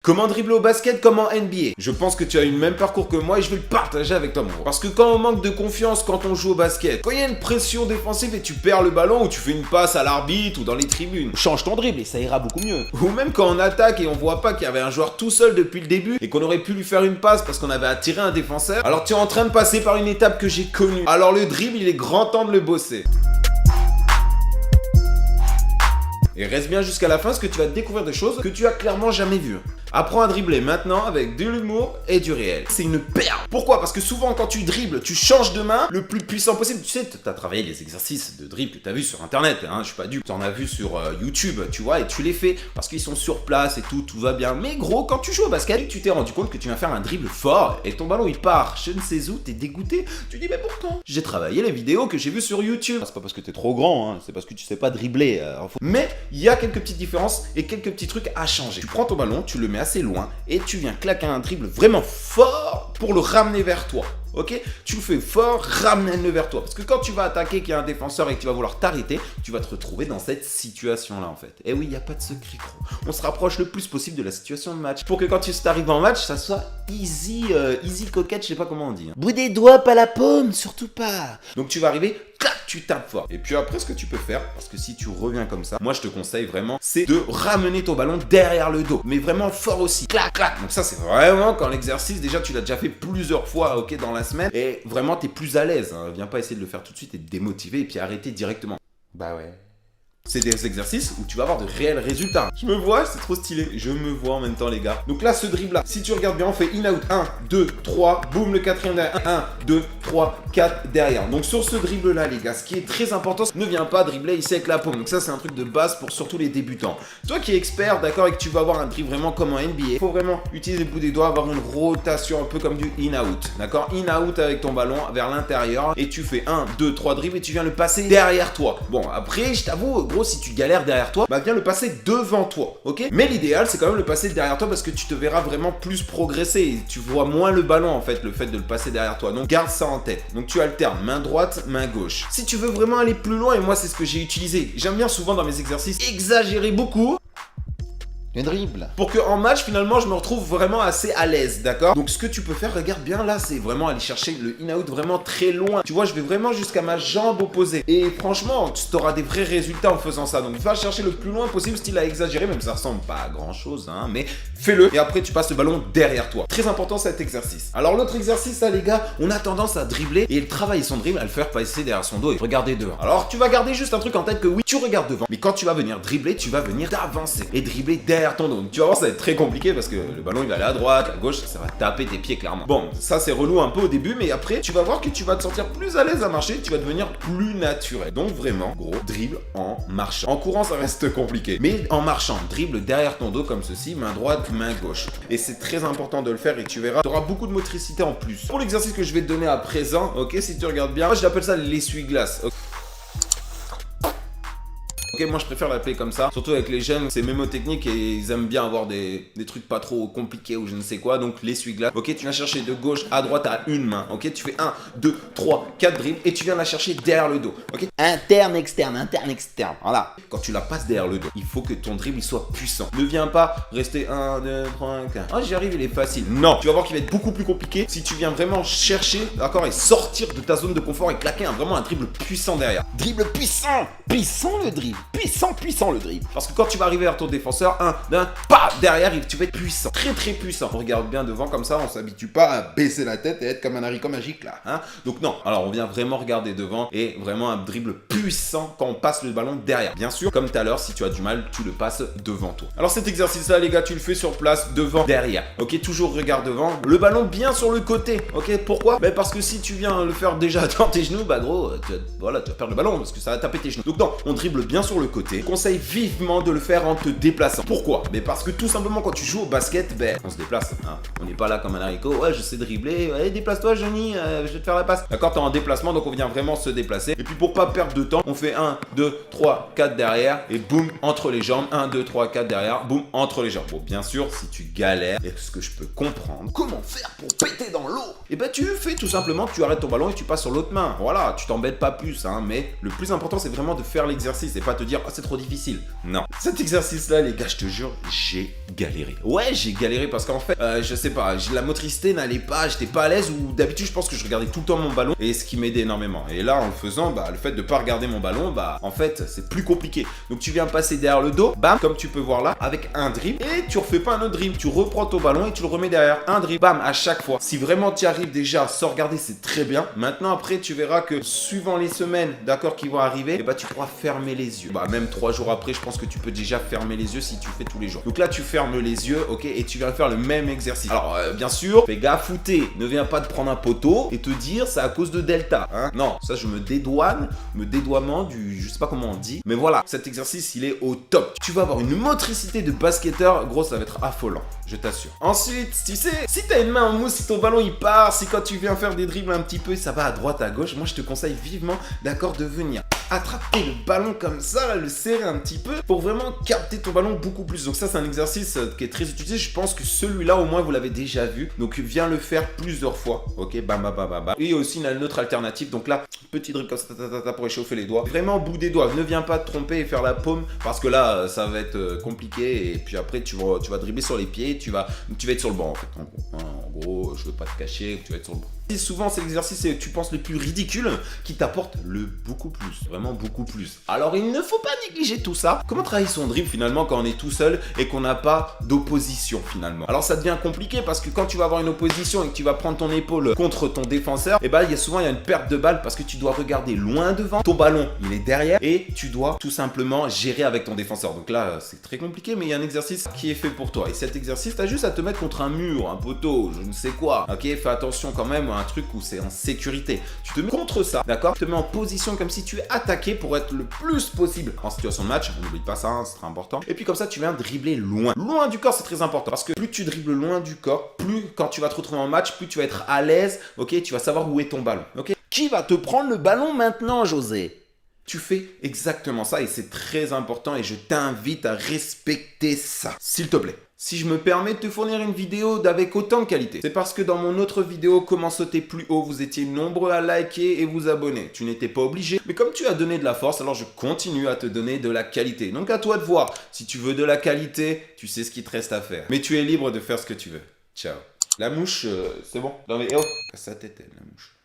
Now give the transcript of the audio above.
Comment dribbler au basket comme en NBA? Je pense que tu as eu le même parcours que moi et je vais le partager avec toi, mon gros. Parce que quand on manque de confiance quand on joue au basket, quand il y a une pression défensive et tu perds le ballon ou tu fais une passe à l'arbitre ou dans les tribunes, Change ton dribble et ça ira beaucoup mieux. ou même quand on attaque et on voit pas qu'il y avait un joueur tout seul depuis le début et qu'on aurait pu lui faire une passe parce qu'on avait attiré un défenseur, alors tu es en train de passer par une étape que j'ai connue. Alors le dribble, il est grand temps de le bosser. Et reste bien jusqu'à la fin parce que tu vas découvrir des choses que tu as clairement jamais vues. Apprends à dribbler maintenant avec de l'humour et du réel. C'est une perle. Pourquoi? Parce que souvent quand tu dribbles, tu changes de main le plus puissant possible. Tu sais, tu as travaillé les exercices de dribble que tu as vu sur internet, hein, je suis pas dupe. Tu en as vu sur YouTube, tu vois, et tu les fais parce qu'ils sont sur place et tout va bien. Mais gros, quand tu joues au basket, tu t'es rendu compte que tu viens faire un dribble fort et ton ballon il part je ne sais où, t'es dégoûté. Tu dis mais pourtant, j'ai travaillé les vidéos que j'ai vues sur YouTube. C'est pas parce que t'es trop grand, hein, c'est parce que tu sais pas dribbler. Mais il y a quelques petites différences et quelques petits trucs à changer. Tu prends ton ballon, tu le mets assez loin et tu viens claquer un dribble vraiment fort pour le ramener vers toi. Ok? Tu le fais fort, ramène-le vers toi. Parce que quand tu vas attaquer qu'il y a un défenseur et que tu vas vouloir t'arrêter, tu vas te retrouver dans cette situation-là en fait. Et oui, il n'y a pas de secret gros. On se rapproche le plus possible de la situation de match pour que quand tu t'arrives en match, ça soit easy coquette, je sais pas comment on dit. Bout des doigts, pas la paume, surtout pas. Donc tu vas arriver, clac, tu tapes fort. Et puis après, ce que tu peux faire, parce que si tu reviens comme ça, moi je te conseille vraiment, c'est de ramener ton ballon derrière le dos. Mais vraiment fort aussi. Clac, clac. Donc ça, c'est vraiment quand l'exercice, déjà tu l'as déjà fait plusieurs fois, ok, dans la semaine. Et vraiment, t'es plus à l'aise. Hein. Viens pas essayer de le faire tout de suite et te démotiver et puis arrêter directement. Bah ouais. C'est des exercices où tu vas avoir de réels résultats. Je me vois, c'est trop stylé. Je me vois en même temps, les gars. Donc là, ce dribble là, si tu regardes bien, on fait in-out. 1, 2, 3, boum, le quatrième derrière. 1, 2, 3, 4 derrière. Donc sur ce dribble là, les gars, ce qui est très important, ne viens pas dribbler ici avec la paume. Donc ça, c'est un truc de base pour surtout les débutants. Toi qui es expert, d'accord, et que tu vas avoir un dribble vraiment comme en NBA, il faut vraiment utiliser le bout des doigts, avoir une rotation un peu comme du in-out. D'accord? In-out avec ton ballon vers l'intérieur et tu fais 1, 2, 3 dribbles et tu viens le passer derrière toi. Bon, après, je t'avoue, gros, si tu galères derrière toi, bah viens le passer devant toi, ok? Mais l'idéal, c'est quand même le passer derrière toi parce que tu te verras vraiment plus progresser et tu vois moins le ballon en fait, le fait de le passer derrière toi. Donc garde ça en tête. Donc tu alternes main droite, main gauche. Si tu veux vraiment aller plus loin, et moi c'est ce que j'ai utilisé, j'aime bien souvent dans mes exercices exagérer beaucoup. Le dribble. Pour que en match, finalement, je me retrouve vraiment assez à l'aise, d'accord? Donc, ce que tu peux faire, regarde bien là, c'est vraiment aller chercher le in-out vraiment très loin. Tu vois, je vais vraiment jusqu'à ma jambe opposée. Et franchement, tu auras des vrais résultats en faisant ça. Donc, va chercher le plus loin possible, style à exagérer, même ça ressemble pas à grand chose, hein, mais fais-le. Et après, tu passes le ballon derrière toi. Très important cet exercice. Alors, l'autre exercice, là, les gars, on a tendance à dribbler et travailler son dribble, à le faire passer derrière son dos et regarder devant. Alors, tu vas garder juste un truc en tête que oui, tu regardes devant. Mais quand tu vas venir dribbler, tu vas venir d'avancer et dribbler derrière ton dos. Donc, tu vas voir, ça va être très compliqué parce que le ballon il va aller à droite, à gauche, ça va taper tes pieds clairement. Bon, ça c'est relou un peu au début, mais après tu vas voir que tu vas te sentir plus à l'aise à marcher, tu vas devenir plus naturel. Donc vraiment, gros, dribble en marchant. En courant, ça reste compliqué, mais en marchant, dribble derrière ton dos comme ceci, main droite, main gauche. Et c'est très important de le faire et tu verras, tu auras beaucoup de motricité en plus. Pour l'exercice que je vais te donner à présent, ok, si tu regardes bien, moi je l'appelle ça l'essuie-glace. Okay. Ok, moi je préfère l'appeler comme ça, surtout avec les jeunes, c'est mémotechnique et ils aiment bien avoir des trucs pas trop compliqués ou je ne sais quoi, donc l'essuie-glace. Ok, tu viens chercher de gauche à droite à une main, ok, tu fais 1, 2, 3, 4 dribbles et tu viens la chercher derrière le dos, ok. Interne, externe, voilà. Quand tu la passes derrière le dos, il faut que ton dribble il soit puissant. Ne viens pas rester 1, 2, 3, 4. Oh, j'y arrive, il est facile. Non, tu vas voir qu'il va être beaucoup plus compliqué si tu viens vraiment chercher, d'accord, et sortir de ta zone de confort et claquer vraiment un dribble puissant derrière. Dribble puissant. Puissant le dribble. Puissant le dribble. Parce que quand tu vas arriver vers ton défenseur, pas derrière, tu vas être puissant. Très très puissant. On regarde bien devant comme ça, on s'habitue pas à baisser la tête et être comme un haricot magique là. Hein. Donc non, alors on vient vraiment regarder devant et vraiment un dribble puissant quand on passe le ballon derrière. Bien sûr, comme tout à l'heure, si tu as du mal, tu le passes devant toi. Alors cet exercice là les gars, tu le fais sur place, devant, derrière. Ok, toujours regarde devant. Le ballon bien sur le côté. Ok, pourquoi? Ben parce que si tu viens le faire déjà dans tes genoux, bah gros, tu vas perdre le ballon parce que ça va taper tes genoux. Donc non, on dribble bien sur le côté. Je conseille vivement de le faire en te déplaçant. Pourquoi? Mais parce que tout simplement quand tu joues au basket, on se déplace. Hein. On n'est pas là comme un haricot. Ouais, je sais dribbler. Ouais, déplace-toi, Johnny. Je vais te faire la passe. D'accord, t'es en déplacement, donc on vient vraiment se déplacer. Et puis pour pas perdre de temps, on fait 1, 2, 3, 4 derrière et boum entre les jambes. 1, 2, 3, 4 derrière, boum entre les jambes. Bon, bien sûr, si tu galères, et ce que je peux comprendre, comment faire pour péter dans l'eau? Et ben tu fais tout simplement, tu arrêtes ton ballon et tu passes sur l'autre main. Voilà, tu t'embêtes pas plus. Hein, mais le plus important, c'est vraiment de faire l'exercice et pas te dire dire, oh, c'est trop difficile. Non. Cet exercice-là, les gars, je te jure, j'ai galéré. Ouais, j'ai galéré parce qu'en fait, je sais pas, la motricité n'allait pas, j'étais pas à l'aise ou d'habitude, je pense que je regardais tout le temps mon ballon et ce qui m'aidait énormément. Et là, en le faisant, le fait de pas regarder mon ballon, en fait, c'est plus compliqué. Donc, tu viens passer derrière le dos, bam, comme tu peux voir là, avec un dribble et tu refais pas un autre dribble. Tu reprends ton ballon et tu le remets derrière. Un dribble, bam, à chaque fois. Si vraiment tu arrives déjà sans regarder, c'est très bien. Maintenant, après, tu verras que suivant les semaines, d'accord, qui vont arriver, et tu pourras fermer les yeux. Même 3 jours après, je pense que tu peux déjà fermer les yeux si tu fais tous les jours. Donc là, tu fermes les yeux, ok, et tu viens faire le même exercice. Alors, bien sûr, fais gaffe, fouté, ne viens pas te prendre un poteau et te dire c'est à cause de delta. Hein. Non, ça, je me dédouanement du, je sais pas comment on dit, mais voilà, cet exercice, il est au top. Tu vas avoir une motricité de basketteur, gros, ça va être affolant, je t'assure. Ensuite, tu sais, si t'as une main en mousse, si ton ballon il part, si quand tu viens faire des dribbles un petit peu, ça va à droite, à gauche, moi je te conseille vivement, d'accord, de venir attraper le ballon comme ça, là, le serrer un petit peu pour vraiment capter ton ballon beaucoup plus. Donc ça, c'est un exercice qui est très utilisé. Je pense que celui-là, au moins, vous l'avez déjà vu. Donc viens le faire plusieurs fois, ok, bam, bam, bam, bam, bam. Et aussi, il y a une autre alternative. Donc là, petit dribble comme ça, pour échauffer les doigts. Vraiment au bout des doigts. Ne viens pas te tromper et faire la paume parce que là, ça va être compliqué. Et puis après, tu vas dribbler sur les pieds. Tu vas être sur le banc, en fait. En gros, je veux pas te cacher, tu vas être sur le banc. Et souvent, c'est l'exercice, tu penses, le plus ridicule qui t'apporte le beaucoup plus. Vraiment beaucoup plus. Alors, il ne faut pas négliger tout ça. Comment travailler son dribble finalement quand on est tout seul et qu'on n'a pas d'opposition finalement? Alors, ça devient compliqué parce que quand tu vas avoir une opposition et que tu vas prendre ton épaule contre ton défenseur, il y a une perte de balle parce que tu dois regarder loin devant. Ton ballon, il est derrière et tu dois tout simplement gérer avec ton défenseur. Donc là, c'est très compliqué, mais il y a un exercice qui est fait pour toi. Et cet exercice, tu as juste à te mettre contre un mur, un poteau, je ne sais quoi. Ok, fais attention quand même à un truc où c'est en sécurité. Tu te mets contre ça, d'accord? Tu te mets en position comme si tu es attaqué pour être le plus possible en situation de match. On n'oublie pas ça, hein, c'est très important. Et puis comme ça, tu viens dribbler loin. Loin du corps, c'est très important parce que plus tu dribbles loin du corps, plus quand tu vas te retrouver en match, plus tu vas être à l'aise, ok? Tu vas savoir où est ton ballon, ok? Qui va te prendre le ballon maintenant, José? Tu fais exactement ça et c'est très important et je t'invite à respecter ça, s'il te plaît. Si je me permets de te fournir une vidéo avec autant de qualité, c'est parce que dans mon autre vidéo Comment sauter plus haut, vous étiez nombreux à liker et vous abonner. Tu n'étais pas obligé, mais comme tu as donné de la force, alors je continue à te donner de la qualité. Donc à toi de voir. Si tu veux de la qualité, tu sais ce qu'il te reste à faire. Mais tu es libre de faire ce que tu veux. Ciao. La mouche, c'est bon. Non mais oh, casse sa tête, la mouche.